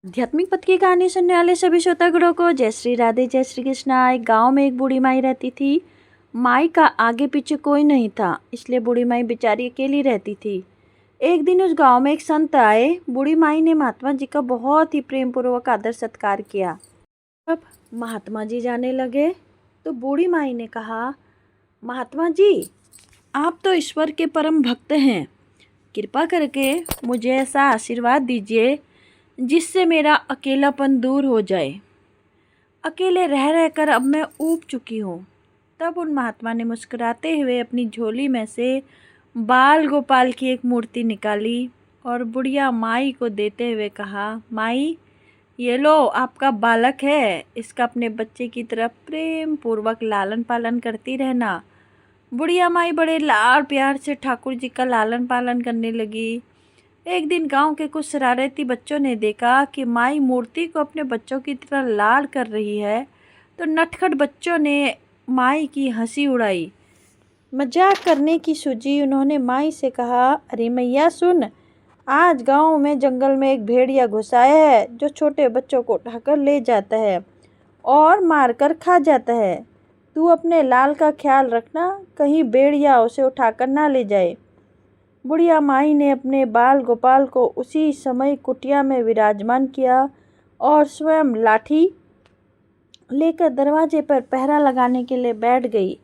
आध्यात्मिक पथ की कहानी सुनने वाले सभी श्रोतागणों को जय श्री राधे, जय श्री कृष्णा। एक गांव में एक बूढ़ी माई रहती थी। माई का आगे पीछे कोई नहीं था, इसलिए बूढ़ी माई बेचारी अकेली रहती थी। एक दिन उस गांव में एक संत आए। बूढ़ी माई ने महात्मा जी का बहुत ही प्रेम पूर्वक आदर सत्कार किया। जब महात्मा जी जाने लगे तो बूढ़ी माई ने कहा, महात्मा जी, आप तो ईश्वर के परम भक्त हैं, कृपा करके मुझे ऐसा आशीर्वाद दीजिए जिससे मेरा अकेलापन दूर हो जाए। अकेले रह रहकर अब मैं ऊब चुकी हूँ। तब उन महात्मा ने मुस्कुराते हुए अपनी झोली में से बाल गोपाल की एक मूर्ति निकाली और बुढ़िया माई को देते हुए कहा, माई, ये लो, आपका बालक है, इसका अपने बच्चे की तरह प्रेम पूर्वक लालन पालन करती रहना। बुढ़िया माई बड़े लाड़ प्यार से ठाकुर जी का लालन पालन करने लगी। एक दिन गांव के कुछ शरारती बच्चों ने देखा कि माई मूर्ति को अपने बच्चों की तरह लाड़ कर रही है, तो नटखट बच्चों ने माई की हंसी उड़ाई। मजाक करने की सूझी उन्होंने माई से कहा, अरे मैया सुन, आज गांव में जंगल में एक भेड़िया घुस आया है जो छोटे बच्चों को उठाकर ले जाता है और मारकर खा जाता है। तू अपने लाल का ख्याल रखना, कहीं भेड़िया उसे उठाकर ना ले जाए। बुढ़िया माई ने अपने बाल गोपाल को उसी समय कुटिया में विराजमान किया और स्वयं लाठी लेकर दरवाजे पर पहरा लगाने के लिए बैठ गई।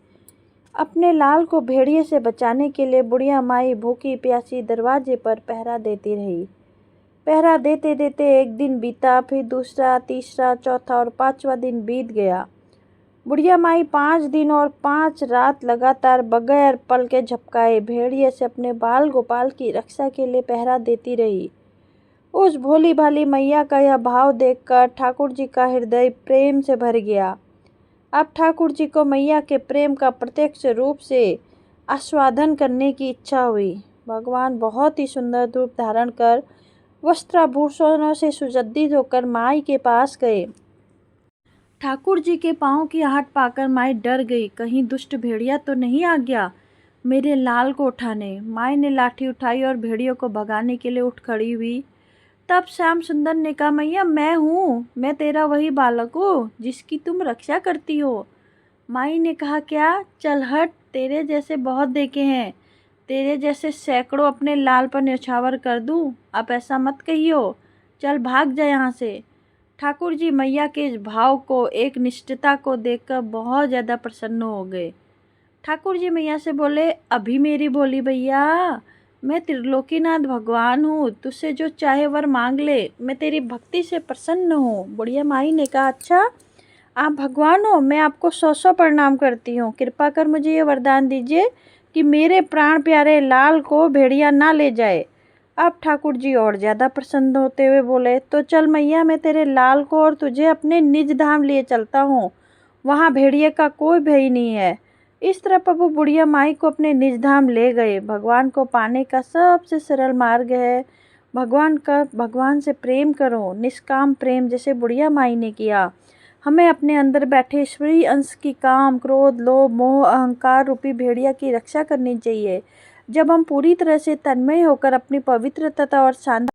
अपने लाल को भेड़िए से बचाने के लिए बुढ़िया माई भूखी प्यासी दरवाजे पर पहरा देती रही। पहरा देते देते एक दिन बीता, फिर दूसरा, तीसरा, चौथा और 5वां दिन बीत गया। बुढ़िया माई 5 दिन और 5 रात लगातार बगैर पल के झपकाए भेड़िए से अपने बाल गोपाल की रक्षा के लिए पहरा देती रही। उस भोली भाली मैया का यह भाव देखकर ठाकुर जी का हृदय प्रेम से भर गया। अब ठाकुर जी को मैया के प्रेम का प्रत्यक्ष रूप से आस्वादन करने की इच्छा हुई। भगवान बहुत ही सुंदर रूप धारण कर वस्त्राभूषणों से सुसज्जित होकर माई के पास गए। ठाकुर जी के पाँव की आहट पाकर माई डर गई, कहीं दुष्ट भेड़िया तो नहीं आ गया मेरे लाल को उठाने। माई ने लाठी उठाई और भेड़ियों को भगाने के लिए उठ खड़ी हुई। तब श्याम सुंदर ने कहा, मैया, मैं हूँ, मैं तेरा वही बालक हूँ जिसकी तुम रक्षा करती हो। माई ने कहा, क्या? चल हट, तेरे जैसे बहुत देखे हैं, तेरे जैसे सैकड़ों अपने लाल पर न्यौछावर कर दूँ। अब ऐसा मत कहियो, चल भाग जा यहाँ से। ठाकुर जी मैया के इस भाव को, एक निष्ठता को देखकर बहुत ज़्यादा प्रसन्न हो गए। ठाकुर जी मैया से बोले, अभी मेरी बोली भैया, मैं त्रिलोकीनाथ भगवान हूँ, तुझसे जो चाहे वर मांग ले, मैं तेरी भक्ति से प्रसन्न हूँ। बुढ़िया माई ने कहा, अच्छा, आप भगवान हो, मैं आपको 100 प्रणाम करती हूँ। कृपा कर मुझे ये वरदान दीजिए कि मेरे प्राण प्यारे लाल को भेड़िया ना ले जाए। अब ठाकुर जी और ज़्यादा प्रसन्न होते हुए बोले, तो चल मैया, मैं तेरे लाल को और तुझे अपने निज धाम लिए चलता हूँ, वहाँ भेड़िए का कोई भय नहीं है। इस तरह प्रभु बुढ़िया माई को अपने निज धाम ले गए। भगवान को पाने का सबसे सरल मार्ग है भगवान से प्रेम करो, निष्काम प्रेम, जैसे बुढ़िया माई ने किया। हमें अपने अंदर बैठे ईश्वरीय अंश की काम, क्रोध, लोभ, मोह, अहंकार रूपी भेड़िया की रक्षा करनी चाहिए। जब हम पूरी तरह से तन्मय होकर अपनी पवित्रता और शांति